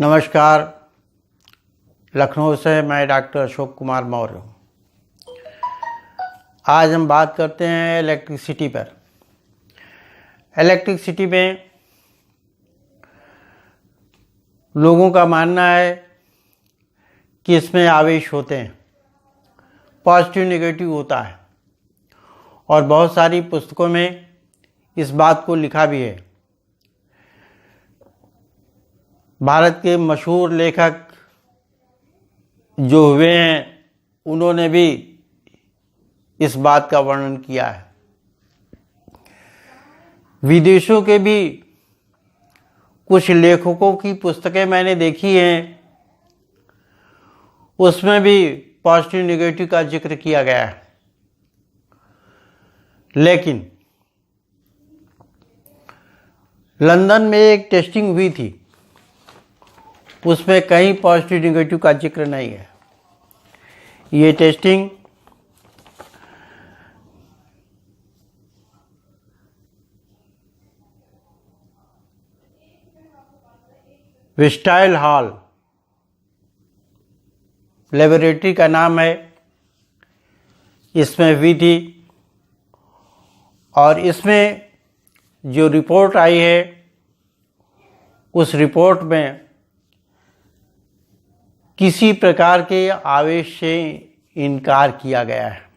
नमस्कार। लखनऊ से मैं डॉक्टर अशोक कुमार मौर्य हूँ। आज हम बात करते हैं इलेक्ट्रिसिटी पर। इलेक्ट्रिसिटी में लोगों का मानना है कि इसमें आवेश होते हैं, पॉजिटिव नेगेटिव होता है, और बहुत सारी पुस्तकों में इस बात को लिखा भी है। भारत के मशहूर लेखक जो हुए हैं उन्होंने भी इस बात का वर्णन किया है। विदेशों के भी कुछ लेखकों की पुस्तकें मैंने देखी हैं, उसमें भी पॉजिटिव नेगेटिव का जिक्र किया गया है। लेकिन लंदन में एक टेस्टिंग हुई थी, उसमें कहीं पॉजिटिव नेगेटिव का जिक्र नहीं है। ये टेस्टिंग विस्टाइल हॉल लेबोरेटरी का नाम है, इसमें हुई थी। और इसमें जो रिपोर्ट आई है, उस रिपोर्ट में किसी प्रकार के आवेश से इनकार किया गया है।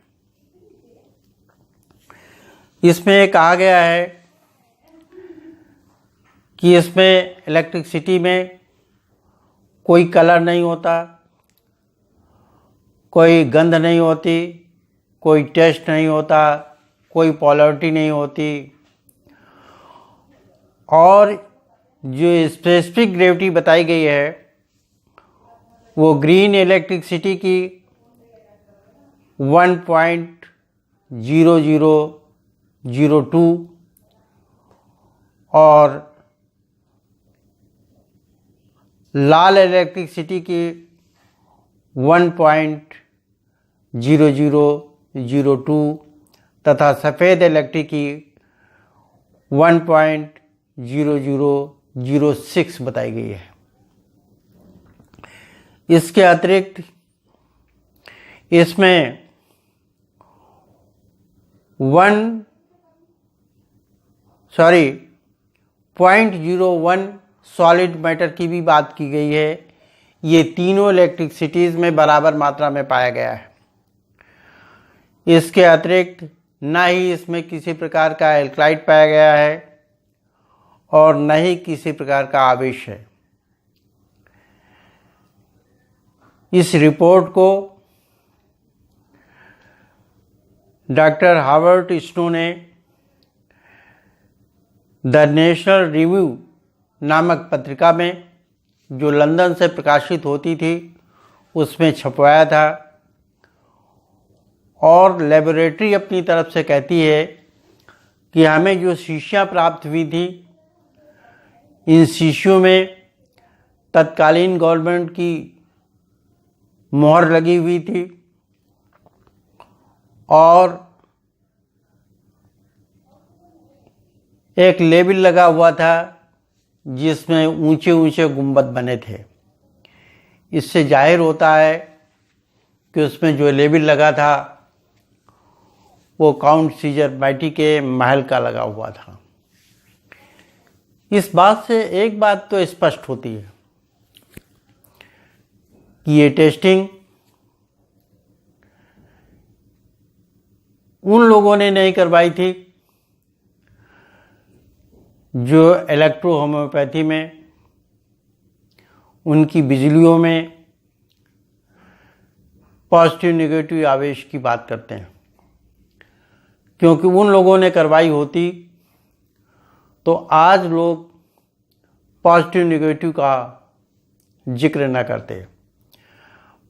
इसमें कहा गया है कि इसमें इलेक्ट्रिसिटी में कोई कलर नहीं होता, कोई गंध नहीं होती, कोई टेस्ट नहीं होता, कोई पोलैरिटी नहीं होती, और जो स्पेसिफिक ग्रेविटी बताई गई है वो ग्रीन इलेक्ट्रिसिटी की 1.0002 और लाल इलेक्ट्रिसिटी की 1.0002 तथा सफ़ेद इलेक्ट्रिक की 1.0006 बताई गई है। इसके अतिरिक्त इसमें 0.01 सॉलिड मैटर की भी बात की गई है। ये तीनों इलेक्ट्रिसिटीज़ में बराबर मात्रा में पाया गया है। इसके अतिरिक्त ना ही इसमें किसी प्रकार का एल्कलाइड पाया गया है और न ही किसी प्रकार का आवेश है। इस रिपोर्ट को डॉक्टर हावर्ड स्नो ने द नेशनल रिव्यू नामक पत्रिका में, जो लंदन से प्रकाशित होती थी, उसमें छपवाया था। और लेबोरेटरी अपनी तरफ से कहती है कि हमें जो शीशियाँ प्राप्त हुई थी, इन शीशियों में तत्कालीन गवर्नमेंट की मोहर लगी हुई थी और एक लेबल लगा हुआ था जिसमें ऊंचे ऊंचे गुंबद बने थे। इससे जाहिर होता है कि उसमें जो लेबल लगा था वो काउंट सीजर मैटी के महल का लगा हुआ था। इस बात से एक बात तो स्पष्ट होती है कि ये टेस्टिंग उन लोगों ने नहीं करवाई थी जो इलेक्ट्रो होम्योपैथी में, उनकी बिजलियों में पॉजिटिव नेगेटिव आवेश की बात करते हैं। क्योंकि उन लोगों ने करवाई होती तो आज लोग पॉजिटिव नेगेटिव का जिक्र न करते।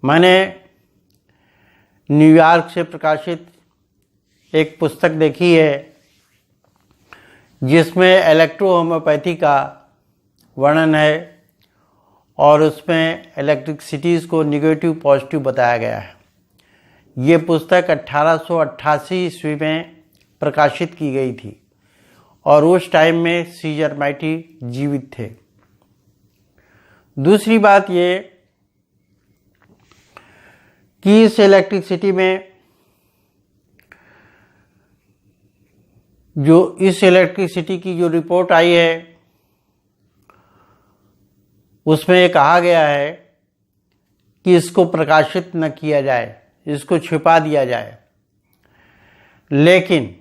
मैंने न्यूयॉर्क से प्रकाशित एक पुस्तक देखी है जिसमें इलेक्ट्रो होम्योपैथी का वर्णन है और उसमें इलेक्ट्रिसिटीज़ को निगेटिव पॉजिटिव बताया गया है। ये पुस्तक 1888 ईस्वी में प्रकाशित की गई थी और उस टाइम में सीजर मैटी जीवित थे। दूसरी बात ये कि इस इलेक्ट्रिसिटी में इस इलेक्ट्रिसिटी की जो रिपोर्ट आई है उसमें ये कहा गया है कि इसको प्रकाशित न किया जाए, इसको छिपा दिया जाए, लेकिन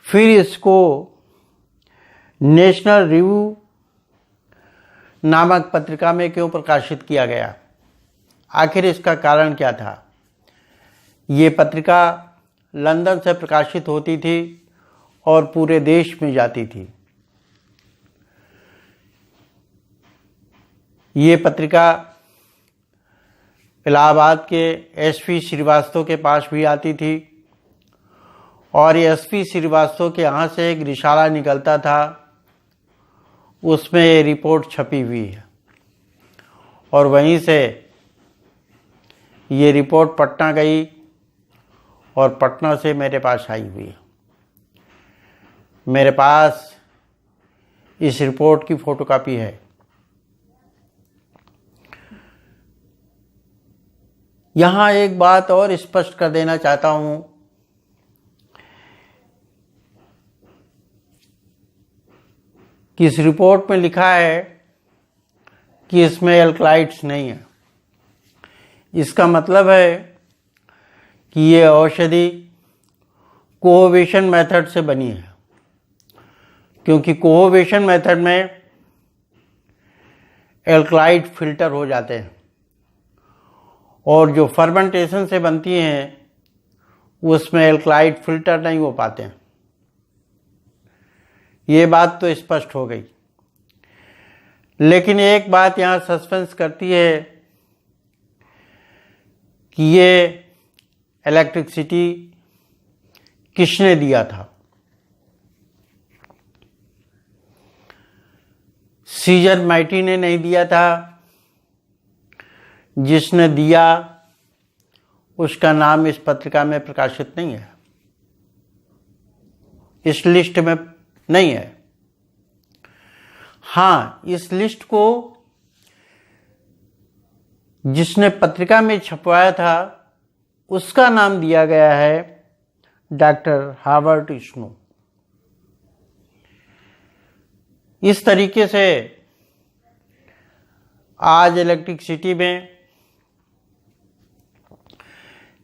फिर इसको नेशनल रिव्यू नामक पत्रिका में क्यों प्रकाशित किया गया? आखिर इसका कारण क्या था? ये पत्रिका लंदन से प्रकाशित होती थी और पूरे देश में जाती थी। ये पत्रिका इलाहाबाद के एसपी श्रीवास्तव के पास भी आती थी और एसपी श्रीवास्तव के यहाँ से एक रिसाला निकलता था, उसमें ये रिपोर्ट छपी हुई है और वहीं से ये रिपोर्ट पटना गई और पटना से मेरे पास आई हुई है। मेरे पास इस रिपोर्ट की फोटोकॉपी है। यहाँ एक बात और स्पष्ट कर देना चाहता हूँ कि इस रिपोर्ट में लिखा है कि इसमें एल्कलाइड्स नहीं है। इसका मतलब है कि ये औषधि कोहोवेशन मेथड से बनी है, क्योंकि कोहोवेशन मेथड में एल्कलाइड फिल्टर हो जाते हैं और जो फर्मेंटेशन से बनती हैं उसमें एल्कलाइड फिल्टर नहीं हो पाते हैं। ये बात तो स्पष्ट हो गई, लेकिन एक बात यहाँ सस्पेंस करती है कि ये इलेक्ट्रिसिटी किसने दिया था। सीजर माइटी ने नहीं दिया था। जिसने दिया उसका नाम इस पत्रिका में प्रकाशित नहीं है, इस लिस्ट में नहीं है। हाँ, इस लिस्ट को जिसने पत्रिका में छपवाया था उसका नाम दिया गया है डॉक्टर हार्वर्ड स्नो। इस तरीके से आज इलेक्ट्रिसिटी में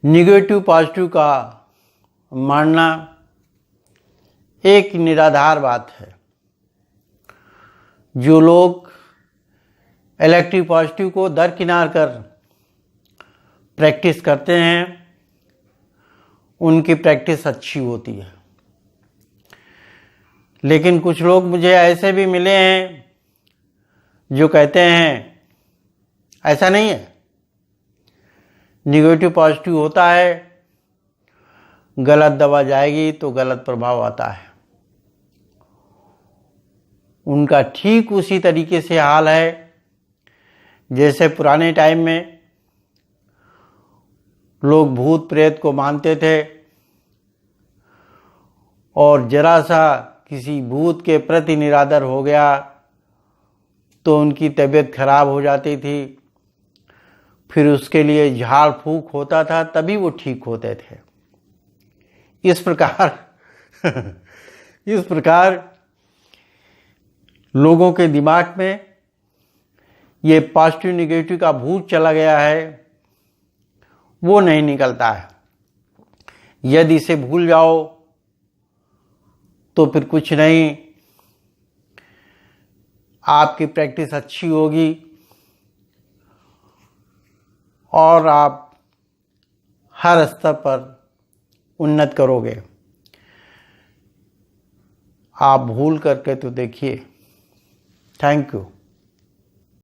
निगेटिव पॉजिटिव का मानना एक निराधार बात है। जो लोग इलेक्ट्रिक पॉजिटिव को दरकिनार कर प्रैक्टिस करते हैं उनकी प्रैक्टिस अच्छी होती है, लेकिन कुछ लोग मुझे ऐसे भी मिले हैं जो कहते हैं ऐसा नहीं है, निगेटिव पॉजिटिव होता है, गलत दवा जाएगी तो गलत प्रभाव आता है। उनका ठीक उसी तरीके से हाल है जैसे पुराने टाइम में लोग भूत प्रेत को मानते थे और जरा सा किसी भूत के प्रति निरादर हो गया तो उनकी तबीयत खराब हो जाती थी, फिर उसके लिए झाड़ फूक होता था तभी वो ठीक होते थे। इस प्रकार लोगों के दिमाग में ये पॉजिटिव निगेटिव का भूत चला गया है, वो नहीं निकलता है। यदि इसे भूल जाओ तो फिर कुछ नहीं, आपकी प्रैक्टिस अच्छी होगी और आप हर स्तर पर उन्नत करोगे। आप भूल करके तो देखिए। Thank you.